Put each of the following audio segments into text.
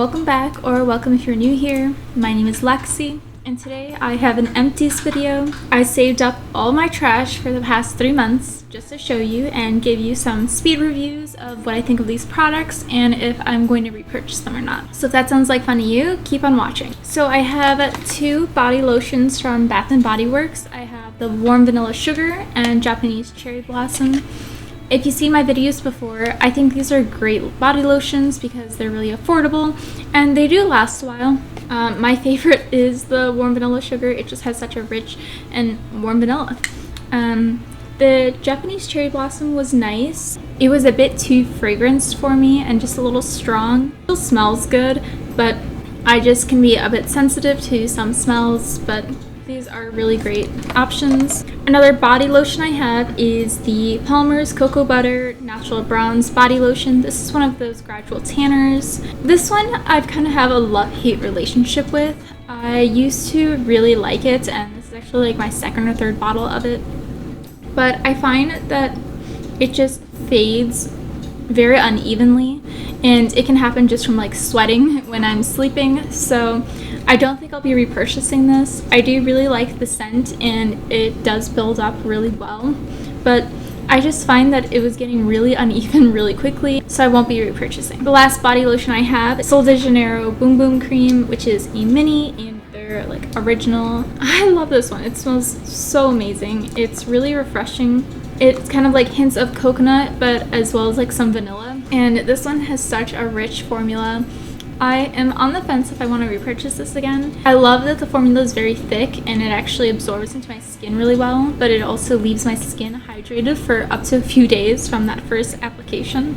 Welcome back, or welcome if you're new here. My name is Lexi, and today I have an empties video. I saved up all my trash for the past 3 months just to show you and give you some speed reviews of what I think of these products and if I'm going to repurchase them or not. So if that sounds like fun to you, keep on watching. So I have 2 body lotions from Bath & Body Works. I have the Warm Vanilla Sugar and Japanese Cherry Blossom. If you see my videos before, I think these are great body lotions because they're really affordable and they do last a while. My favorite is the Warm Vanilla Sugar. It just has such a rich and warm vanilla. The Japanese Cherry Blossom was nice. It was a bit too fragranced for me and just a little strong. It still smells good, but I just can be a bit sensitive to some smells, but these are really great options. Another body lotion I have is the Palmer's Cocoa Butter Natural Bronze Body Lotion. This is one of those gradual tanners. This one I've kind of have a love-hate relationship with. I used to really like it, and this is actually like my second or third bottle of it. But I find that it just fades very unevenly, and it can happen just from like sweating when I'm sleeping. So I don't think I'll be repurchasing this. I do really like the scent and it does build up really well, but I just find that it was getting really uneven really quickly, so I won't be repurchasing. The last body lotion I have is Sol de Janeiro Boom Boom Cream, which is a mini in their like original. I love this one. It smells so amazing. It's really refreshing. It's kind of like hints of coconut, but as well as like some vanilla. And this one has such a rich formula. I am on the fence if I want to repurchase this again. I love that the formula is very thick and it actually absorbs into my skin really well, but it also leaves my skin hydrated for up to a few days from that first application.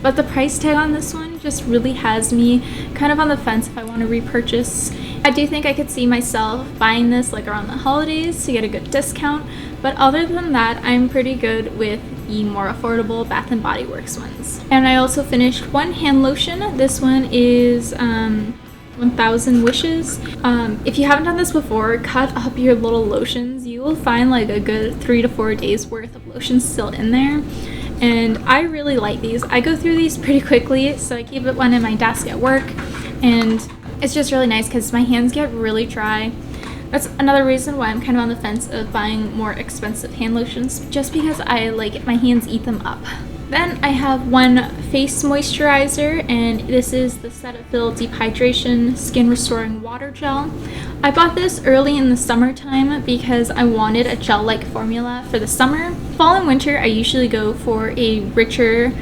But the price tag on this one just really has me kind of on the fence if I want to repurchase. I do think I could see myself buying this like around the holidays to get a good discount, but other than that, I'm pretty good with the more affordable Bath & Body Works ones. And I also finished one hand lotion. This one is 1000 Wishes. If you haven't done this before, cut up your little lotions. You will find like a good 3 to 4 days worth of lotion still in there. And I really like these. I go through these pretty quickly, so I keep one in my desk at work, and it's just really nice because my hands get really dry. That's another reason why I'm kind of on the fence of buying more expensive hand lotions, just because I like my hands eat them up. Then I have one face moisturizer, and this is the Cetaphil Deep Hydration Skin Restoring Water Gel. I bought this early in the summertime because I wanted a gel-like formula for the summer. Fall and winter, I usually go for a richer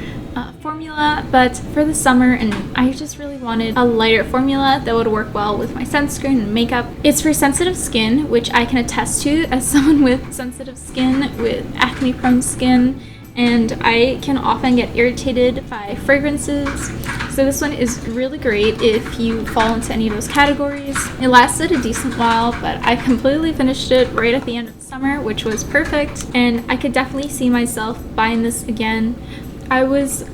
formula, but for the summer, and I just really wanted a lighter formula that would work well with my sunscreen and makeup. It's for sensitive skin, which I can attest to as someone with sensitive skin, with acne-prone skin, and I can often get irritated by fragrances. So this one is really great if you fall into any of those categories. It lasted a decent while, but I completely finished it right at the end of the summer, which was perfect, and I could definitely see myself buying this again. I was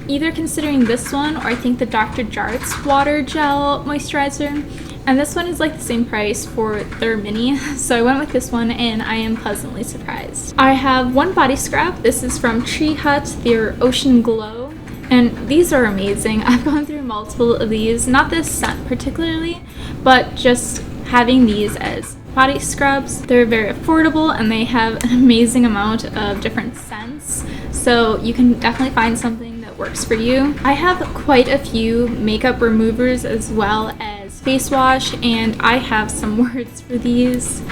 either considering this one or I think the Dr. Jart's Water Gel Moisturizer, and this one is like the same price for their mini, so I went with this one and I am pleasantly surprised. I have one body scrub. This is from Tree Hut, their Ocean Glow, and these are amazing. I've gone through multiple of these, not this scent particularly, but just having these as body scrubs. They're very affordable and they have an amazing amount of different scents, so you can definitely find something that works for you. I have quite a few makeup removers as well as face wash, and I have some words for these.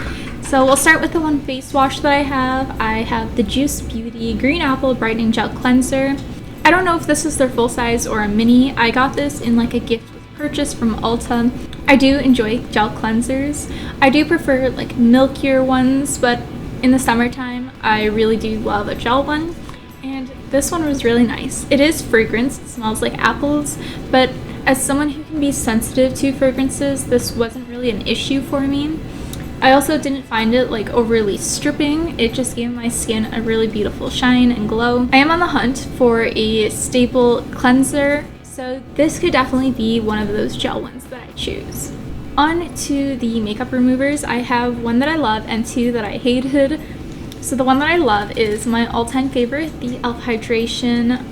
So we'll start with the one face wash that I have. I have the Juicc Beauty Green Apple Brightening Gel Cleanser. I don't know if this is their full size or a mini. I got this in like a gift with purchase from Ulta. I do enjoy gel cleansers. I do prefer like milkier ones, but in the summertime I really do love a gel one, and this one was really nice. It is fragrance, it smells like apples, but as someone who can be sensitive to fragrances, this wasn't really an issue for me. I also didn't find it like overly stripping. It just gave my skin a really beautiful shine and glow. I am on the hunt for a staple cleanser, so this could definitely be one of those gel ones that I choose. On to the makeup removers. I have one that I love and 2 that I hated. So the one that I love is my all-time favorite, the e.l.f. Hydration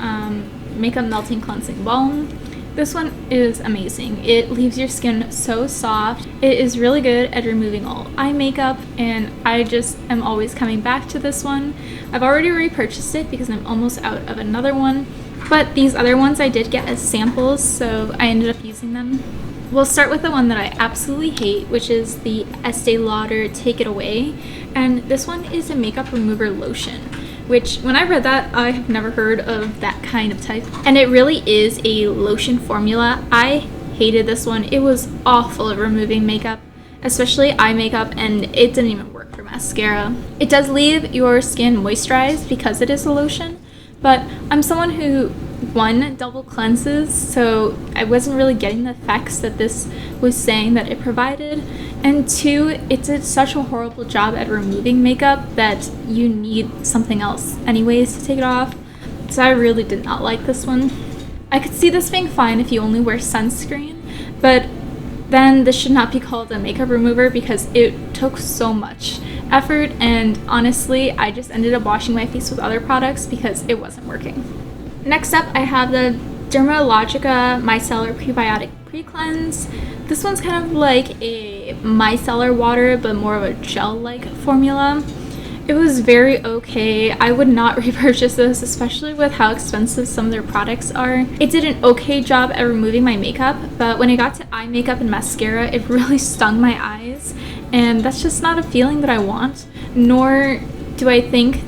Makeup Melting Cleansing Balm. This one is amazing. It leaves your skin so soft. It is really good at removing all eye makeup, and I just am always coming back to this one. I've already repurchased it because I'm almost out of another one, but these other ones I did get as samples, so I ended up using them. We'll start with the one that I absolutely hate, which is the Estee Lauder Take It Away, and this one is a makeup remover lotion, which when I read that, I have never heard of that kind of type, and it really is a lotion formula. I hated this one. It was awful at removing makeup, especially eye makeup, and it didn't even work for mascara. It does leave your skin moisturized because it is a lotion, but I'm someone who, one, double cleanses, so I wasn't really getting the effects that this was saying that it provided, and two, it did such a horrible job at removing makeup that you need something else anyways to take it off, so I really did not like this one. I could see this being fine if you only wear sunscreen, but then this should not be called a makeup remover because it took so much effort, and honestly, I just ended up washing my face with other products because it wasn't working. Next up, I have the Dermalogica Micellar Prebiotic Pre-Cleanse. This one's kind of like a micellar water, but more of a gel-like formula. It was very okay. I would not repurchase this, especially with how expensive some of their products are. It did an okay job at removing my makeup, but when it got to eye makeup and mascara, it really stung my eyes, and that's just not a feeling that I want, nor do I think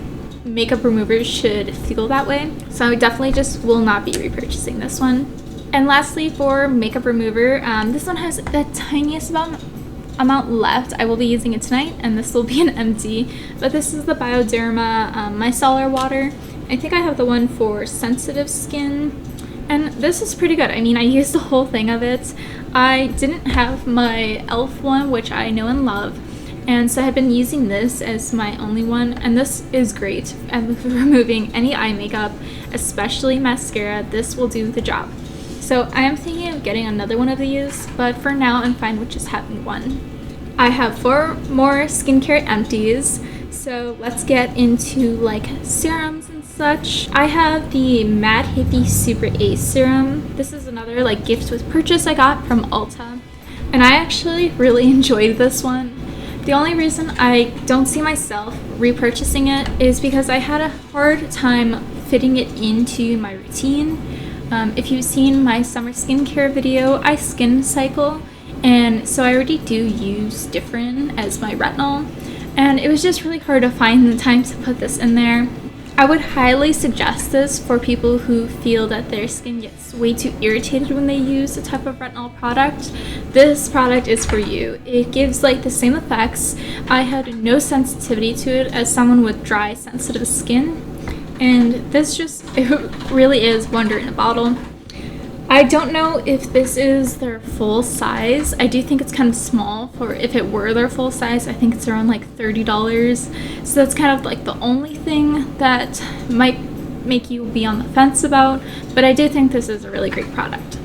makeup removers should feel that way. So I definitely just will not be repurchasing this one. And lastly, for makeup remover, this one has the tiniest amount left. I will be using it tonight, and this will be an empty, but this is the Bioderma Micellar water. I think I have the one for sensitive skin, and this is pretty good. I mean, I used the whole thing of it. I didn't have my e.l.f. one, which I know and love, and so I have been using this as my only one, and this is great at removing any eye makeup, especially mascara. This will do the job. So I am thinking of getting another one of these, but for now I'm fine with just having one. I have 4 more skincare empties, so let's get into like serums and such. I have the Mad Hippie Super A serum. This is another like gift with purchase I got from Ulta, and I actually really enjoyed this one. The only reason I don't see myself repurchasing it is because I had a hard time fitting it into my routine. If you've seen my summer skincare video, I skin cycle, and so I already do use Differin as my retinol, and it was just really hard to find the time to put this in there. I would highly suggest this for people who feel that their skin gets way too irritated when they use a type of retinol product. This product is for you. It gives like the same effects. I had no sensitivity to it as someone with dry, sensitive skin, and this just, it really is wonder in a bottle. I don't know if this is their full size. I do think it's kind of small for if it were their full size. I think it's around like $30. So that's kind of like the only thing that might make you be on the fence about, but I do think this is a really great product.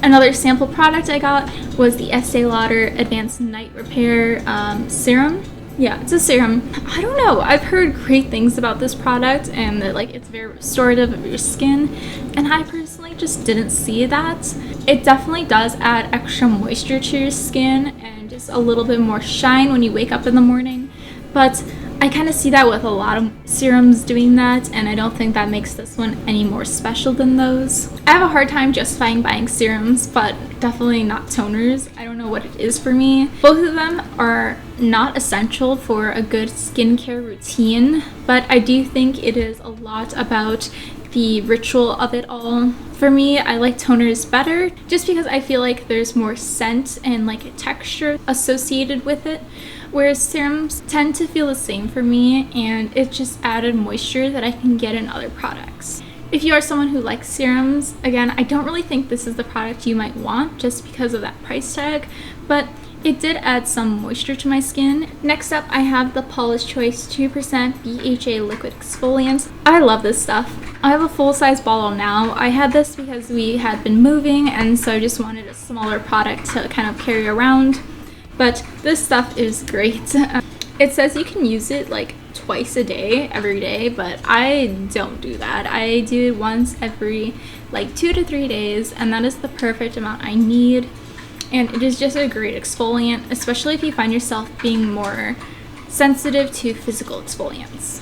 Another sample product I got was the Estee Lauder Advanced Night Repair Serum. Yeah, it's a serum. I don't know. I've heard great things about this product, and that like it's very restorative of your skin, and I personally just didn't see that. It definitely does add extra moisture to your skin and just a little bit more shine when you wake up in the morning, but I kind of see that with a lot of serums doing that, and I don't think that makes this one any more special than those. I have a hard time justifying buying serums, but definitely not toners. I don't know what it is for me. Both of them are not essential for a good skincare routine, but I do think it is a lot about the ritual of it all. For me, I like toners better just because I feel like there's more scent and like a texture associated with it, whereas serums tend to feel the same for me, and it just added moisture that I can get in other products. If you are someone who likes serums, again, I don't really think this is the product you might want just because of that price tag, but it did add some moisture to my skin. Next up, I have the Paula's Choice 2% BHA Liquid Exfoliant. I love this stuff. I have a full-size bottle now. I had this because we had been moving, and so I just wanted a smaller product to kind of carry around. But this stuff is great. It says you can use it like twice a day every day, but I don't do that. I do it once every like 2 to 3 days, and that is the perfect amount I need. And it is just a great exfoliant, especially if you find yourself being more sensitive to physical exfoliants.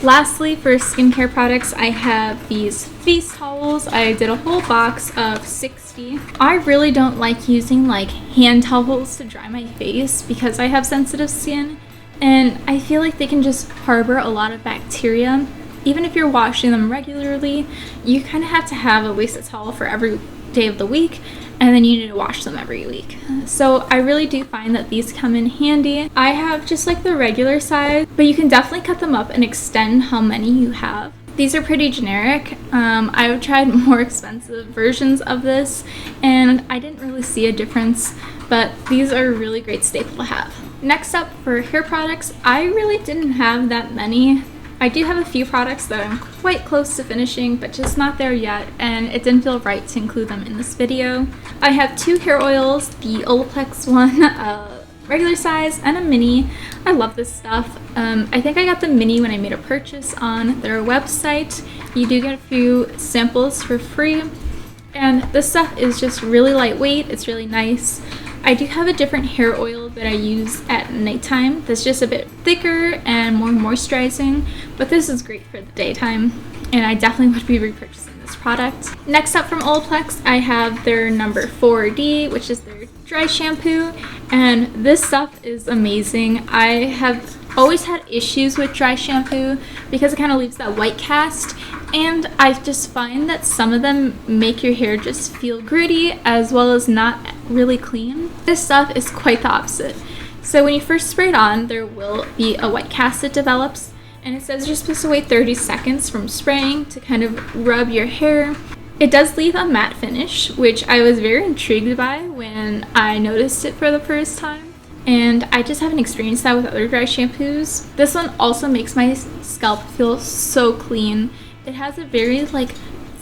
Lastly, for skincare products, I have these face towels. I did a whole box of 60. I really don't like using like hand towels to dry my face because I have sensitive skin, and I feel like they can just harbor a lot of bacteria. Even if you're washing them regularly, you kind of have to have at least a towel for every day of the week, and then you need to wash them every week. So I really do find that these come in handy. I have just like the regular size, but you can definitely cut them up and extend how many you have. These are pretty generic. I've tried more expensive versions of this, and I didn't really see a difference, but these are a really great staple to have. Next up, for hair products, I really didn't have that many. I do have a few products that I'm quite close to finishing, but just not there yet, and it didn't feel right to include them in this video. I have 2 hair oils, the Olaplex one, regular size, and a mini. I love this stuff. I think I got the mini when I made a purchase on their website. You do get a few samples for free, and this stuff is just really lightweight. It's really nice. I do have a different hair oil that I use at nighttime that's just a bit thicker and more moisturizing, but this is great for the daytime, and I definitely would be repurchasing this product. Next up from Olaplex, I have their number 4D, which is their dry shampoo, and this stuff is amazing. I have always had issues with dry shampoo because it kind of leaves that white cast, and I just find that some of them make your hair just feel gritty as well as not really clean. This stuff is quite the opposite. So when you first spray it on, there will be a white cast that develops, and it says you're supposed to wait 30 seconds from spraying to kind of rub your hair. It does leave a matte finish, which I was very intrigued by when I noticed it for the first time, and I just haven't experienced that with other dry shampoos. This one also makes my scalp feel so clean. It has a very like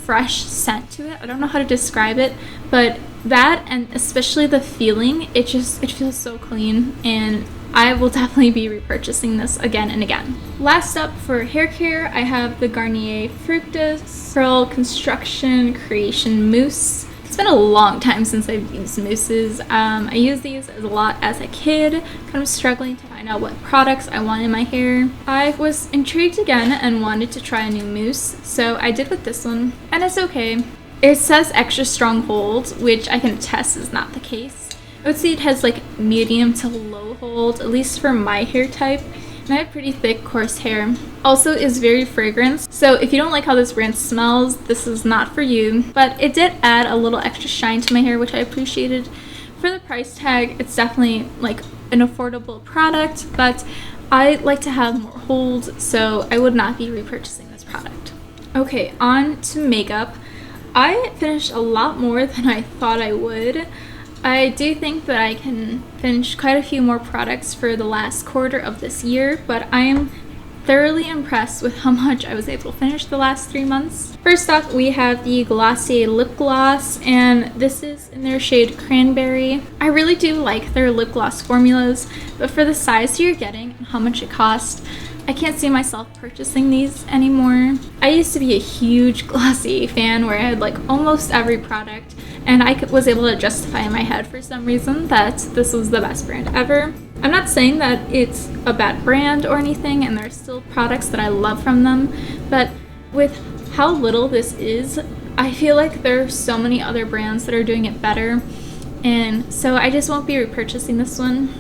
fresh scent to it. I don't know how to describe it, but that, and especially the feeling, it feels so clean, and I will definitely be repurchasing this again and again. Last up for hair care, I have the Garnier Fructis Curl Construction Creation Mousse. It's been a long time since I've used mousses. I used these a lot as a kid, kind of struggling to find out what products I want in my hair. I was intrigued again and wanted to try a new mousse, so I did with this one, and it's okay. It says extra strong hold, which I can attest is not the case. I would say it has like medium to low hold, at least for my hair type, and I have pretty thick, coarse hair. Also is very fragrant, so if you don't like how this brand smells, this is not for you, but it did add a little extra shine to my hair, which I appreciated. For the price tag, it's definitely like an affordable product, but I like to have more hold, so I would not be repurchasing this product. Okay, on to makeup. I finished a lot more than I thought I would. I do think that I can finish quite a few more products for the last quarter of this year, but I am thoroughly impressed with how much I was able to finish the last 3 months. First off, we have the Glossier lip gloss, and this is in their shade Cranberry. I really do like their lip gloss formulas, but for the size you're getting and how much it cost, I can't see myself purchasing these anymore. I used to be a huge Glossier fan where I had like almost every product, and I was able to justify in my head for some reason that this was the best brand ever. I'm not saying that it's a bad brand or anything, and there are still products that I love from them, but with how little this is, I feel like there are so many other brands that are doing it better, and so I just won't be repurchasing this one.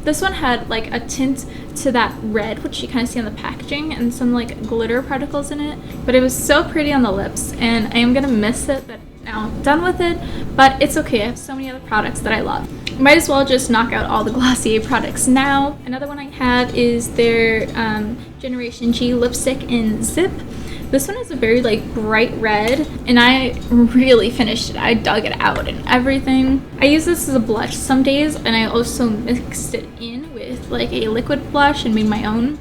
This one had like a tint to that red, which you kind of see on the packaging, and some like glitter particles in it, but it was so pretty on the lips, and I am gonna miss it, but now I'm done with it, but it's okay. I have so many other products that I love. Might as well just knock out all the Glossier products now. Another one I have is their Generation G lipstick in Zip. This one is a very like bright red, and I really finished it. I dug it out and everything. I use this as a blush some days, and I also mixed it in with like a liquid blush and made my own.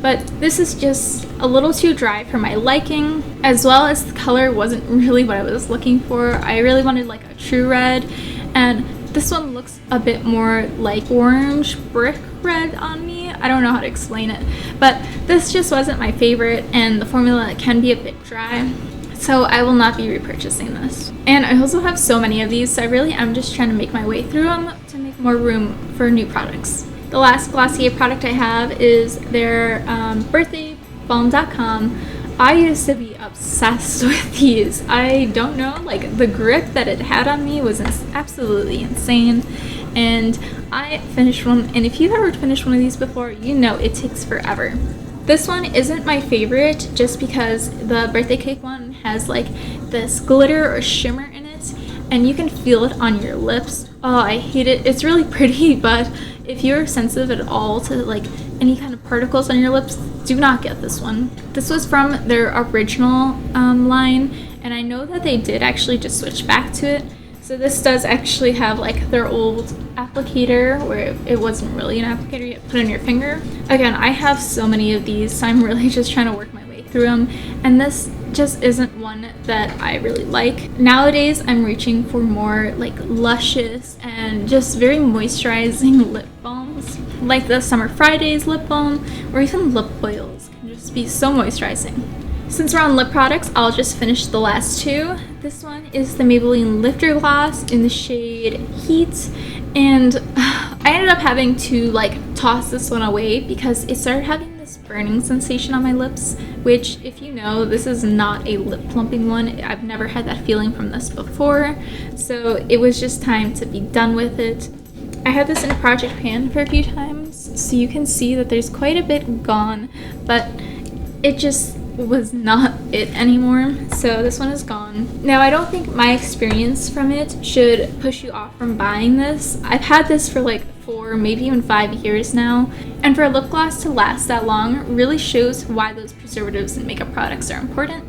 But this is just a little too dry for my liking, as well as the color wasn't really what I was looking for. I really wanted like a true red, and this one looks a bit more like orange brick red on me. I don't know how to explain it, but this just wasn't my favorite, and the formula can be a bit dry, so I will not be repurchasing this. And I also have so many of these, so I really am just trying to make my way through them to make more room for new products. The last Glossier product I have is their birthday balm.com. I used to be obsessed with these. I don't know, like the grip that it had on me was absolutely insane. And I finished one, and if you've ever finished one of these before, you know it takes forever. This one isn't my favorite just because the birthday cake one has like this glitter or shimmer in it, and you can feel it on your lips. Oh, I hate it. It's really pretty, but if you're sensitive at all to like any kind of particles on your lips, do not get this one. This was from their original line, and I know that they did actually just switch back to it. So this does actually have like their old applicator where it wasn't really an applicator, you had to put it on your finger. Again, I have so many of these, so I'm really just trying to work my way through them, and this just isn't one that I really like. Nowadays, I'm reaching for more like luscious and just very moisturizing lip balms, like the Summer Fridays lip balm, or even lip oils can just be so moisturizing. Since we're on lip products, I'll just finish the last two. This one is the Maybelline Lifter Gloss in the shade Heat, and I ended up having to like toss this one away because it started having this burning sensation on my lips, which, if you know, this is not a lip plumping one. I've never had that feeling from this before, so it was just time to be done with it. I had this in a project pan for a few times, so you can see that there's quite a bit gone, but it just was not it anymore, so this one is gone. Now, I don't think my experience from it should push you off from buying this. I've had this for like 4, maybe even 5 years now, and for a lip gloss to last that long really shows why those preservatives in makeup products are important.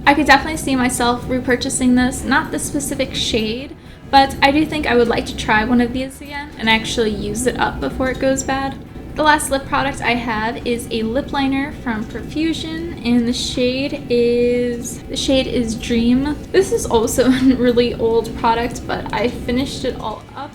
I could definitely see myself repurchasing this, not the specific shade, but I do think I would like to try one of these again and actually use it up before it goes bad. The last lip product I have is a lip liner from Profusion, and the shade is Dream. This is also a really old product, but I finished it all up,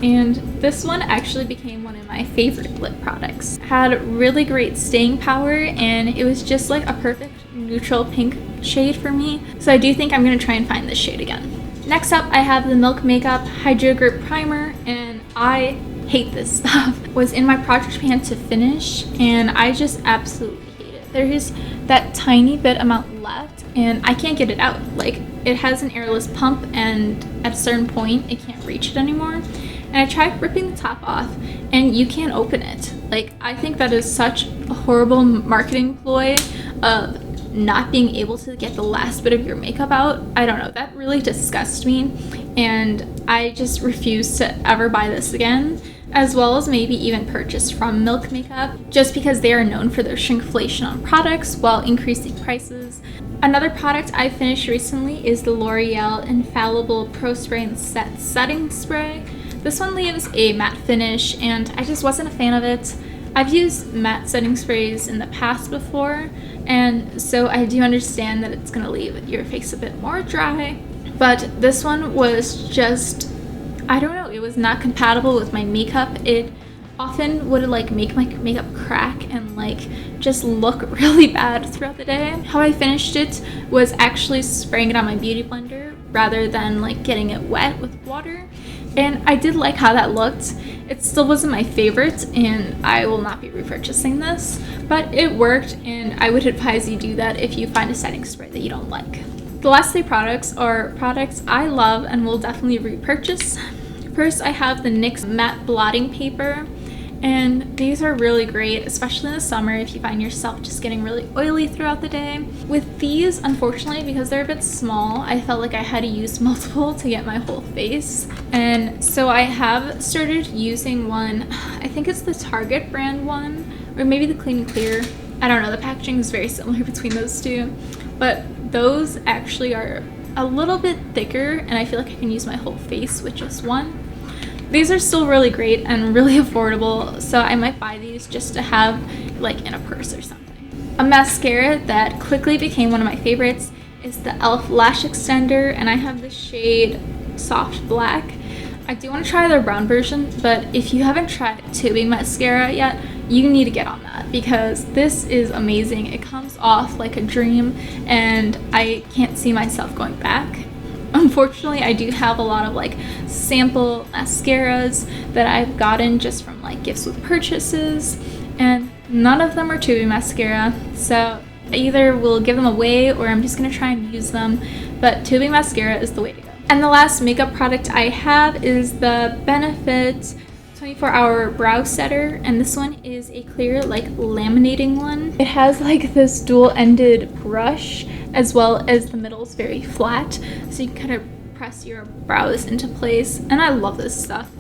and this one actually became one of my favorite lip products. It had really great staying power, and it was just like a perfect neutral pink shade for me, so I do think I'm going to try and find this shade again. Next up, I have the Milk Makeup Hydrogrip Primer, and I hate this stuff. It was in my project pan to finish, and I just absolutely hate it. There is that tiny bit amount left, and I can't get it out. Like, it has an airless pump, and at a certain point, it can't reach it anymore. And I tried ripping the top off, and you can't open it. Like, I think that is such a horrible marketing ploy of not being able to get the last bit of your makeup out. I don't know, that really disgusts me, and I just refuse to ever buy this again, as well as maybe even purchase from Milk Makeup, just because they are known for their shrinkflation on products while increasing prices. Another product I finished recently is the L'Oreal Infallible Pro Spray and Set Setting Spray. This one leaves a matte finish, and I just wasn't a fan of it. I've used matte setting sprays in the past before, and so I do understand that it's going to leave your face a bit more dry, but this one was just, I don't know, it was not compatible with my makeup. It often would like make my makeup crack and like just look really bad throughout the day. How I finished it was actually spraying it on my beauty blender rather than like getting it wet with water, and I did like how that looked. It still wasn't my favorite, and I will not be repurchasing this, but it worked, and I would advise you do that if you find a setting spray that you don't like. The last 3 products are products I love and will definitely repurchase. First, I have the NYX Matte Blotting Paper, and these are really great, especially in the summer if you find yourself just getting really oily throughout the day. With these, unfortunately, because they're a bit small, I felt like I had to use multiple to get my whole face, and so I have started using one, I think it's the Target brand one, or maybe the Clean and Clear. I don't know, the packaging is very similar between those two, but those actually are a little bit thicker, and I feel like I can use my whole face with just one. These are still really great and really affordable, so I might buy these just to have like in a purse or something. A mascara that quickly became one of my favorites is the e.l.f. Lash Extender, and I have the shade Soft Black. I do want to try their brown version, but if you haven't tried tubing mascara yet, you need to get on that because this is amazing. It comes off like a dream and I can't see myself going back. Unfortunately, I do have a lot of like sample mascaras that I've gotten just from like gifts with purchases, and none of them are tubing mascara, so I either will give them away or I'm just gonna try and use them, but tubing mascara is the way to go. And the last makeup product I have is the Benefit 24-hour brow setter, and this one is a clear like laminating one. It has like this dual-ended brush as well as the middle is very flat, so you can kind of press your brows into place, and I love this stuff.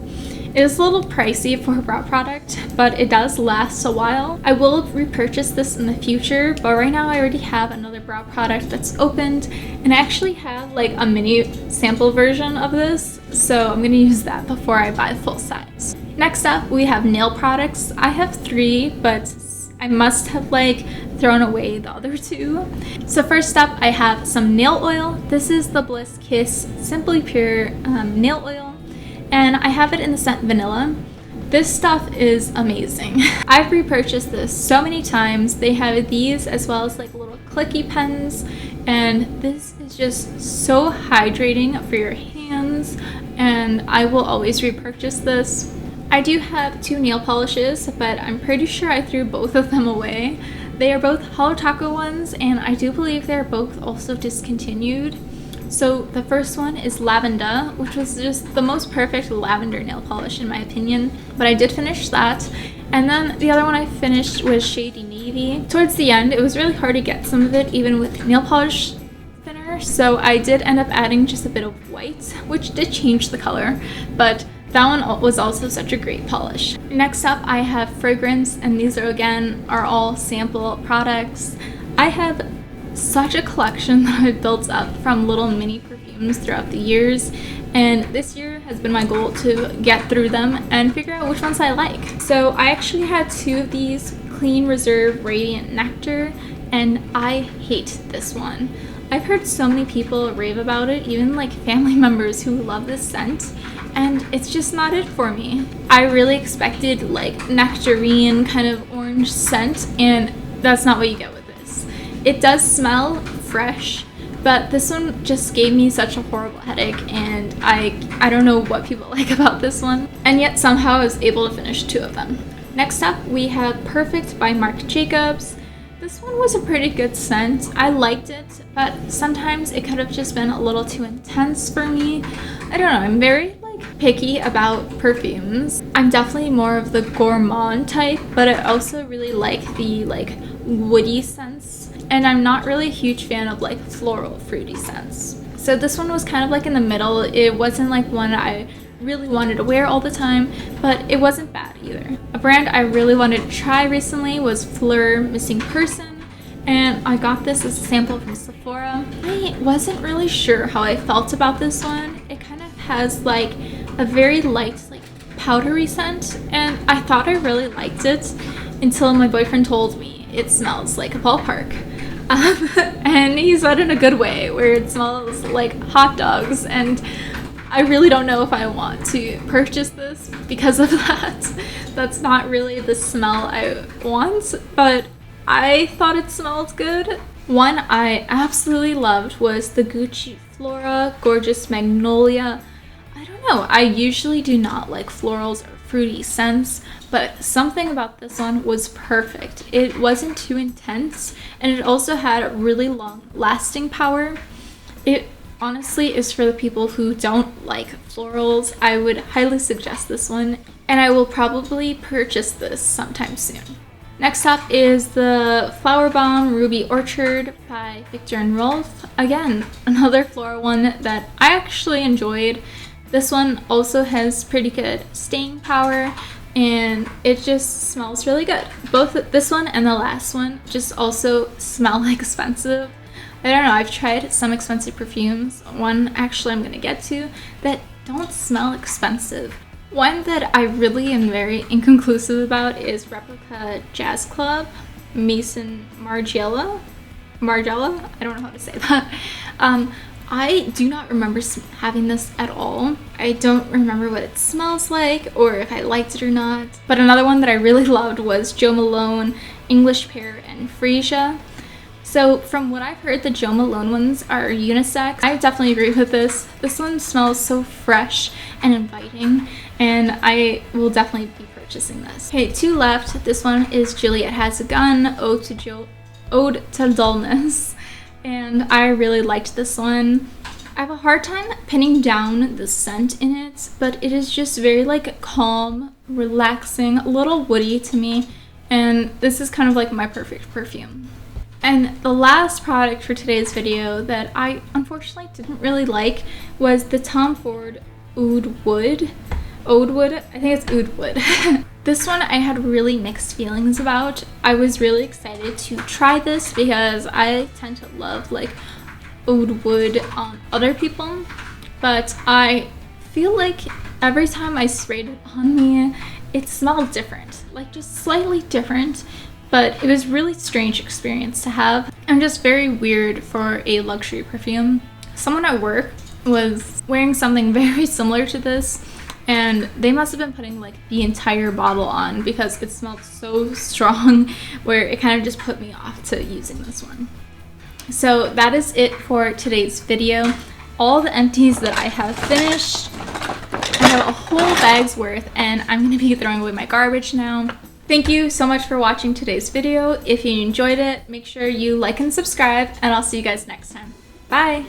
It is a little pricey for a brow product, but it does last a while. I will repurchase this in the future, but right now I already have another brow product that's opened, and I actually have like a mini sample version of this, so I'm gonna use that before I buy full size. Next up, we have nail products. I have 3, but I must have like thrown away the other 2. So first up, I have some nail oil. This is the Bliss Kiss Simply Pure nail oil, and I have it in the scent vanilla. This stuff is amazing. I've repurchased this so many times. They have these as well as like little clicky pens, and this is just so hydrating for your hands, and I will always repurchase this. I do have 2 nail polishes, but I'm pretty sure I threw both of them away. They are both Hello Taco ones, and I do believe they're both also discontinued. So the first one is Lavender, which was just the most perfect lavender nail polish in my opinion, but I did finish that. And then the other one I finished was Shady Navy. Towards the end, it was really hard to get some of it even with nail polish thinner, so I did end up adding just a bit of white, which did change the color, but that one was also such a great polish. Next up, I have fragrance, and these are all sample products. I have such a collection that I've built up from little mini perfumes throughout the years, and this year has been my goal to get through them and figure out which ones I like. So I actually had 2 of these, Clean Reserve Radiant Nectar, and I hate this one. I've heard so many people rave about it, even like family members who love this scent, and it's just not it for me. I really expected like nectarine kind of orange scent, and that's not what you get with this. It does smell fresh, but this one just gave me such a horrible headache, and I don't know what people like about this one, and yet somehow I was able to finish 2 of them. Next up, we have Perfect by Marc Jacobs. This one was a pretty good scent. I liked it, but sometimes it could have just been a little too intense for me. I don't know, I'm very picky about perfumes. I'm definitely more of the gourmand type, but I also really like the woody scents, and I'm not really a huge fan of like floral fruity scents. So this one was kind of like in the middle. It wasn't like one I really wanted to wear all the time, but it wasn't bad either. A brand I really wanted to try recently was Fleur Missing Person, and I got this as a sample from Sephora. I wasn't really sure how I felt about this one. It kind of has like a very light like powdery scent, and I thought I really liked it until my boyfriend told me it smells like a ballpark. And he said in a good way, where it smells like hot dogs, and I really don't know if I want to purchase this because of that. That's not really the smell I want, but I thought it smelled good. One I absolutely loved was the Gucci Flora Gorgeous Magnolia. I don't know, I usually do not like florals or fruity scents, but something about this one was perfect. It wasn't too intense, and it also had really long lasting power. It honestly is for the people who don't like florals. I would highly suggest this one, and I will probably purchase this sometime soon. Next up is the Flower Bomb Ruby Orchard by Viktor and Rolf. Again, another floral one that I actually enjoyed. This one also has pretty good staying power, and it just smells really good. Both this one and the last one just also smell like expensive. I don't know, I've tried some expensive perfumes. One actually I'm gonna get to that don't smell expensive. One that I really am very inconclusive about is Replica Jazz Club Mason Margiela. I don't know how to say that. I do not remember having this at all. I don't remember what it smells like or if I liked it or not. But another one that I really loved was Jo Malone, English Pear, and Freesia. So from what I've heard, the Jo Malone ones are unisex. I definitely agree with this. This one smells so fresh and inviting, and I will definitely be purchasing this. Okay, 2 left. This one is Juliet Has a Gun, Ode to Dullness. And I really liked this one. I have a hard time pinning down the scent in it, but it is just very like calm, relaxing, a little woody to me. And this is kind of like my perfect perfume. And the last product for today's video that I unfortunately didn't really like was the Tom Ford Oud Wood. I think it's Oud Wood. This one I had really mixed feelings about. I was really excited to try this because I tend to love like Oud Wood on other people, but I feel like every time I sprayed it on me, it smelled different, like just slightly different. But it was really strange experience to have and just very weird for a luxury perfume. Someone at work was wearing something very similar to this, and they must have been putting like the entire bottle on because it smelled so strong where it kind of just put me off to using this one. So that is it for today's video. All the empties that I have finished. I have a whole bag's worth, and I'm going to be throwing away my garbage now. Thank you so much for watching today's video. If you enjoyed it, make sure you like and subscribe, and I'll see you guys next time. Bye!